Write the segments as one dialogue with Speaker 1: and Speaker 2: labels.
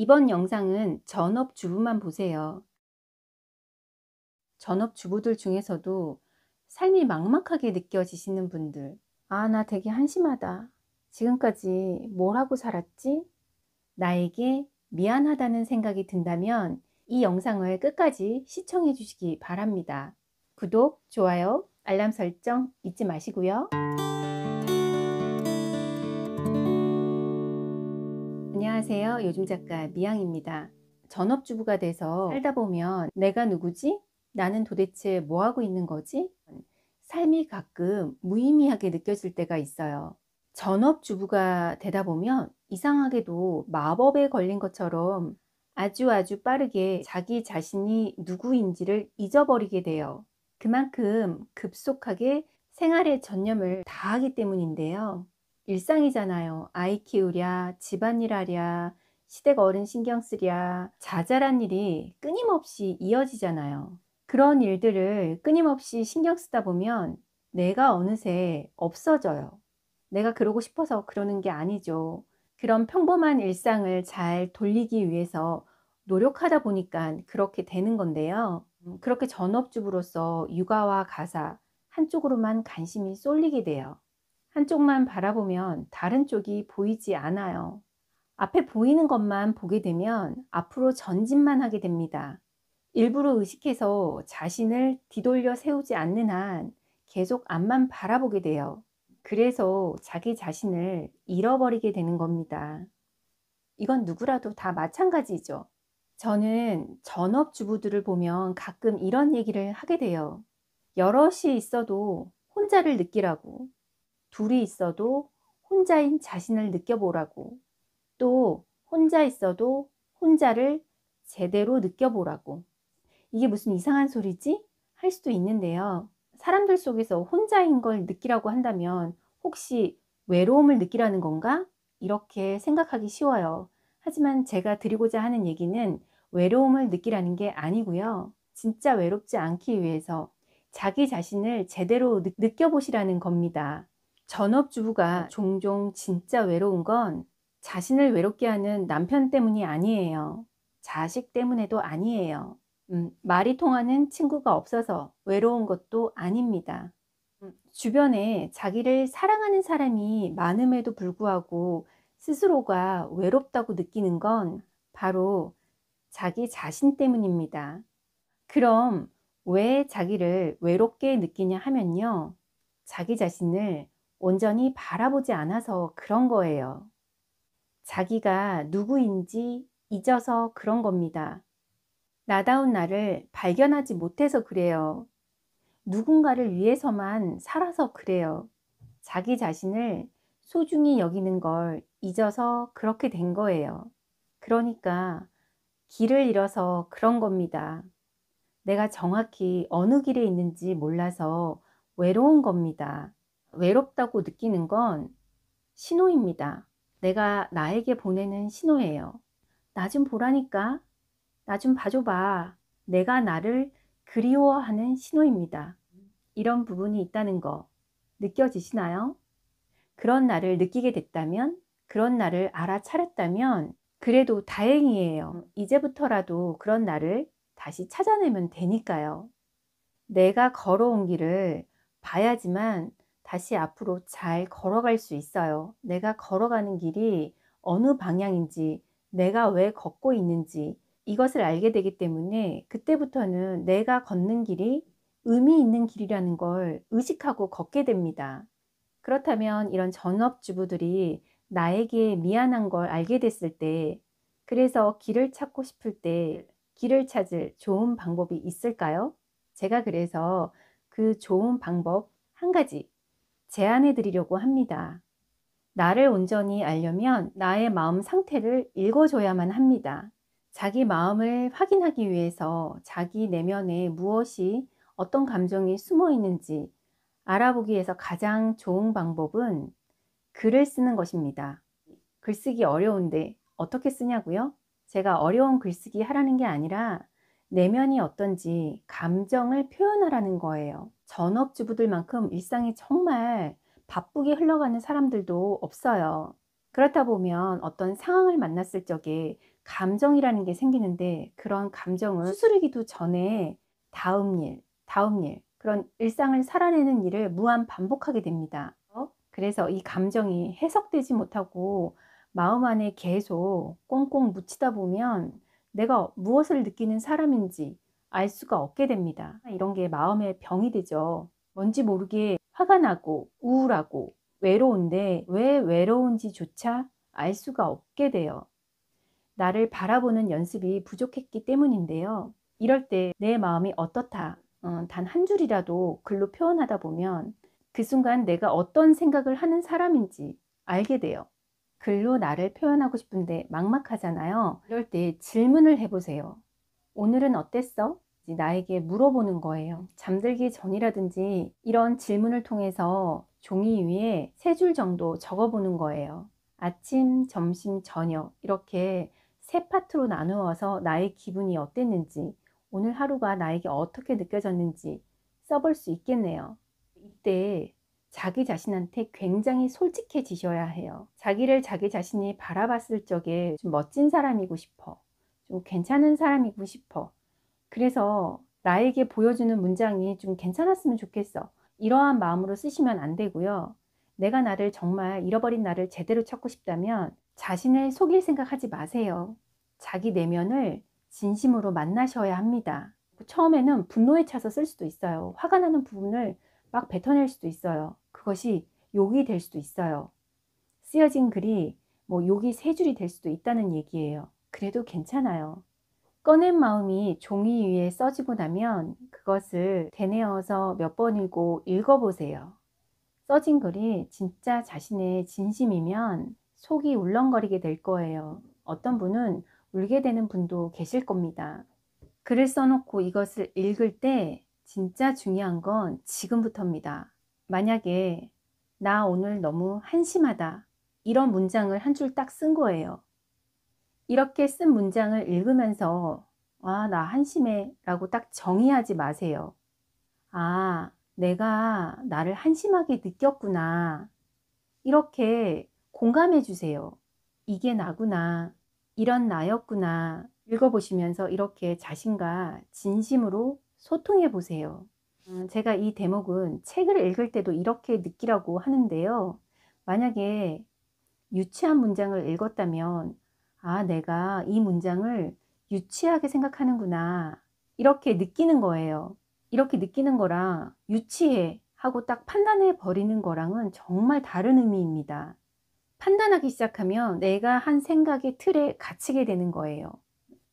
Speaker 1: 이번 영상은 전업주부만 보세요. 전업주부들 중에서도 삶이 막막하게 느껴지시는 분들, 아, 나 되게 한심하다. 지금까지 뭘 하고 살았지? 나에게 미안하다는 생각이 든다면 이 영상을 끝까지 시청해 주시기 바랍니다. 구독, 좋아요, 알람 설정 잊지 마시고요. 안녕하세요. 요즘 작가 미양입니다. 전업주부가 돼서 살다 보면 내가 누구지? 나는 도대체 뭐 하고 있는 거지? 삶이 가끔 무의미하게 느껴질 때가 있어요. 전업주부가 되다 보면 이상하게도 마법에 걸린 것처럼 아주 빠르게 자기 자신이 누구인지를 잊어버리게 돼요. 그만큼 급속하게 생활에 전념을 다하기 때문인데요. 일상이잖아요. 아이 키우랴, 집안일 하랴, 시댁 어른 신경 쓰랴, 자잘한 일이 끊임없이 이어지잖아요. 그런 일들을 끊임없이 신경 쓰다 보면 내가 어느새 없어져요. 내가 그러고 싶어서 그러는 게 아니죠. 그런 평범한 일상을 잘 돌리기 위해서 노력하다 보니까 그렇게 되는 건데요. 그렇게 전업주부로서 육아와 가사 한쪽으로만 관심이 쏠리게 돼요. 한쪽만 바라보면 다른 쪽이 보이지 않아요. 앞에 보이는 것만 보게 되면 앞으로 전진만 하게 됩니다. 일부러 의식해서 자신을 뒤돌려 세우지 않는 한 계속 앞만 바라보게 돼요. 그래서 자기 자신을 잃어버리게 되는 겁니다. 이건 누구라도 다 마찬가지죠. 저는 전업주부들을 보면 가끔 이런 얘기를 하게 돼요. 여럿이 있어도 혼자를 느끼라고. 둘이 있어도 혼자인 자신을 느껴보라고. 또 혼자 있어도 혼자를 제대로 느껴보라고. 이게 무슨 이상한 소리지? 할 수도 있는데요. 사람들 속에서 혼자인 걸 느끼라고 한다면 혹시 외로움을 느끼라는 건가? 이렇게 생각하기 쉬워요. 하지만 제가 드리고자 하는 얘기는 외로움을 느끼라는 게 아니고요. 진짜 외롭지 않기 위해서 자기 자신을 제대로 느껴보시라는 겁니다. 전업주부가 종종 진짜 외로운 건 자신을 외롭게 하는 남편 때문이 아니에요. 자식 때문에도 아니에요. 말이 통하는 친구가 없어서 외로운 것도 아닙니다. 주변에 자기를 사랑하는 사람이 많음에도 불구하고 스스로가 외롭다고 느끼는 건 바로 자기 자신 때문입니다. 그럼 왜 자기를 외롭게 느끼냐 하면요. 자기 자신을 온전히 바라보지 않아서 그런 거예요. 자기가 누구인지 잊어서 그런 겁니다. 나다운 나를 발견하지 못해서 그래요. 누군가를 위해서만 살아서 그래요. 자기 자신을 소중히 여기는 걸 잊어서 그렇게 된 거예요. 그러니까 길을 잃어서 그런 겁니다. 내가 정확히 어느 길에 있는지 몰라서 외로운 겁니다. 외롭다고 느끼는 건 신호입니다. 내가 나에게 보내는 신호예요. 나 좀 보라니까. 나 좀 봐줘봐. 내가 나를 그리워하는 신호입니다. 이런 부분이 있다는 거 느껴지시나요? 그런 나를 느끼게 됐다면, 그런 나를 알아차렸다면 그래도 다행이에요. 이제부터라도 그런 나를 다시 찾아내면 되니까요. 내가 걸어온 길을 봐야지만 다시 앞으로 잘 걸어갈 수 있어요. 내가 걸어가는 길이 어느 방향인지, 내가 왜 걷고 있는지 이것을 알게 되기 때문에 그때부터는 내가 걷는 길이 의미 있는 길이라는 걸 의식하고 걷게 됩니다. 그렇다면 이런 전업주부들이 나에게 미안한 걸 알게 됐을 때, 그래서 길을 찾고 싶을 때 길을 찾을 좋은 방법이 있을까요? 제가 그래서 그 좋은 방법 한 가지 제안해 드리려고 합니다. 나를 온전히 알려면 나의 마음 상태를 읽어줘야만 합니다. 자기 마음을 확인하기 위해서 자기 내면에 무엇이 어떤 감정이 숨어 있는지 알아보기 위해서 가장 좋은 방법은 글을 쓰는 것입니다. 글쓰기 어려운데 어떻게 쓰냐고요? 제가 어려운 글쓰기 하라는 게 아니라 내면이 어떤지 감정을 표현하라는 거예요. 전업주부들만큼 일상이 정말 바쁘게 흘러가는 사람들도 없어요. 그렇다 보면 어떤 상황을 만났을 적에 감정이라는 게 생기는데, 그런 감정을 수스르기도 전에 다음 일, 그런 일상을 살아내는 일을 무한 반복하게 됩니다. 그래서 이 감정이 해석되지 못하고 마음 안에 계속 꽁꽁 묻히다 보면 내가 무엇을 느끼는 사람인지 알 수가 없게 됩니다. 이런 게 마음의 병이 되죠. 뭔지 모르게 화가 나고 우울하고 외로운데 왜 외로운지조차 알 수가 없게 돼요. 나를 바라보는 연습이 부족했기 때문인데요. 이럴 때 내 마음이 어떻다, 단 한 줄이라도 글로 표현하다 보면 그 순간 내가 어떤 생각을 하는 사람인지 알게 돼요. 글로 나를 표현하고 싶은데 막막하잖아요. 이럴 때 질문을 해보세요. 오늘은 어땠어? 나에게 물어보는 거예요. 잠들기 전이라든지 이런 질문을 통해서 종이 위에 3줄 정도 적어보는 거예요. 아침, 점심, 저녁 이렇게 3파트로 나누어서 나의 기분이 어땠는지, 오늘 하루가 나에게 어떻게 느껴졌는지 써볼 수 있겠네요. 이때 자기 자신한테 굉장히 솔직해지셔야 해요. 자기 자신이 바라봤을 적에 좀 멋진 사람이고 싶어, 좀 괜찮은 사람이고 싶어, 그래서 나에게 보여주는 문장이 좀 괜찮았으면 좋겠어, 이러한 마음으로 쓰시면 안 되고요. 내가 나를 정말 잃어버린 나를 제대로 찾고 싶다면 자신을 속일 생각하지 마세요. 자기 내면을 진심으로 만나셔야 합니다. 처음에는 분노에 차서 쓸 수도 있어요. 화가 나는 부분을 막 뱉어낼 수도 있어요. 그것이 욕이 될 수도 있어요. 쓰여진 글이 욕이 3줄이 될 수도 있다는 얘기예요. 그래도 괜찮아요. 꺼낸 마음이 종이 위에 써지고 나면 그것을 되뇌어서 몇 번이고 읽어보세요. 써진 글이 진짜 자신의 진심이면 속이 울렁거리게 될 거예요. 어떤 분은 울게 되는 분도 계실 겁니다. 글을 써놓고 이것을 읽을 때 진짜 중요한 건 지금부터입니다. 만약에 나 오늘 너무 한심하다, 이런 문장을 한 줄 딱 쓴 거예요. 이렇게 쓴 문장을 읽으면서 나 한심해 라고 딱 정의하지 마세요. 내가 나를 한심하게 느꼈구나, 이렇게 공감해 주세요. 이게 나구나, 이런 나였구나. 읽어보시면서 이렇게 자신과 진심으로 소통해 보세요. 제가 이 대목은 책을 읽을 때도 이렇게 느끼라고 하는데요. 만약에 유치한 문장을 읽었다면 내가 이 문장을 유치하게 생각하는구나, 이렇게 느끼는 거예요. 이렇게 느끼는 거랑 유치해 하고 딱 판단해 버리는 거랑은 정말 다른 의미입니다. 판단하기 시작하면 내가 한 생각의 틀에 갇히게 되는 거예요.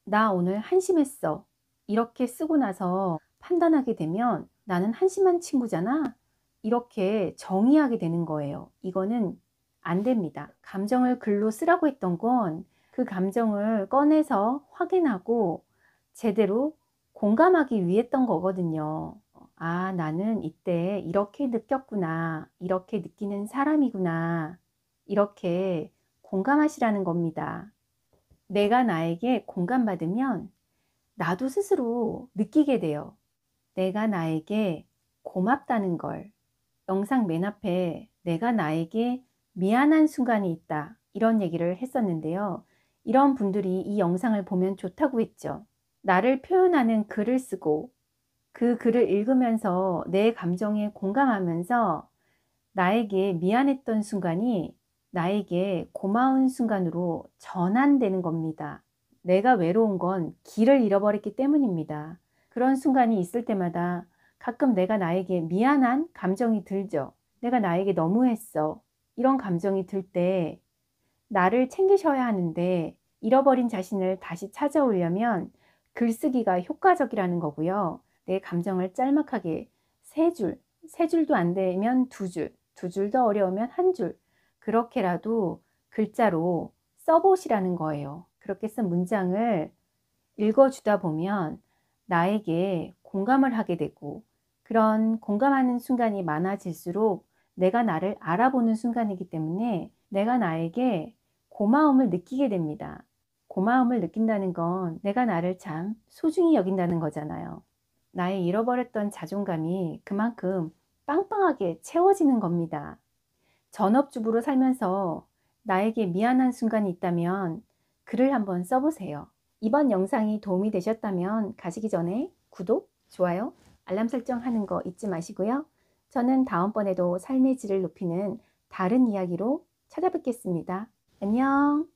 Speaker 1: 나 오늘 한심했어, 이렇게 쓰고 나서 판단하게 되면 나는 한심한 친구잖아, 이렇게 정의하게 되는 거예요. 이거는 안 됩니다. 감정을 글로 쓰라고 했던 건 그 감정을 꺼내서 확인하고 제대로 공감하기 위했던 거거든요. 나는 이때 이렇게 느꼈구나, 이렇게 느끼는 사람이구나, 이렇게 공감하시라는 겁니다. 내가 나에게 공감받으면 나도 스스로 느끼게 돼요. 내가 나에게 고맙다는 걸. 영상 맨 앞에 내가 나에게 미안한 순간이 있다, 이런 얘기를 했었는데요. 이런 분들이 이 영상을 보면 좋다고 했죠. 나를 표현하는 글을 쓰고 그 글을 읽으면서 내 감정에 공감하면서 나에게 미안했던 순간이 나에게 고마운 순간으로 전환되는 겁니다. 내가 외로운 건 길을 잃어버렸기 때문입니다. 그런 순간이 있을 때마다 가끔 내가 나에게 미안한 감정이 들죠. 내가 나에게 너무했어, 이런 감정이 들 때 나를 챙기셔야 하는데 잃어버린 자신을 다시 찾아오려면 글쓰기가 효과적이라는 거고요. 내 감정을 짤막하게 3줄, 3줄도 안 되면 2줄, 2줄도 어려우면 1줄, 그렇게라도 글자로 써보시라는 거예요. 그렇게 쓴 문장을 읽어주다 보면 나에게 공감을 하게 되고, 그런 공감하는 순간이 많아질수록 내가 나를 알아보는 순간이기 때문에 내가 나에게 고마움을 느끼게 됩니다. 고마움을 느낀다는 건 내가 나를 참 소중히 여긴다는 거잖아요. 나의 잃어버렸던 자존감이 그만큼 빵빵하게 채워지는 겁니다. 전업주부로 살면서 나에게 미안한 순간이 있다면 글을 한번 써보세요. 이번 영상이 도움이 되셨다면 가시기 전에 구독, 좋아요, 알람 설정하는 거 잊지 마시고요. 저는 다음번에도 삶의 질을 높이는 다른 이야기로 찾아뵙겠습니다. 안녕.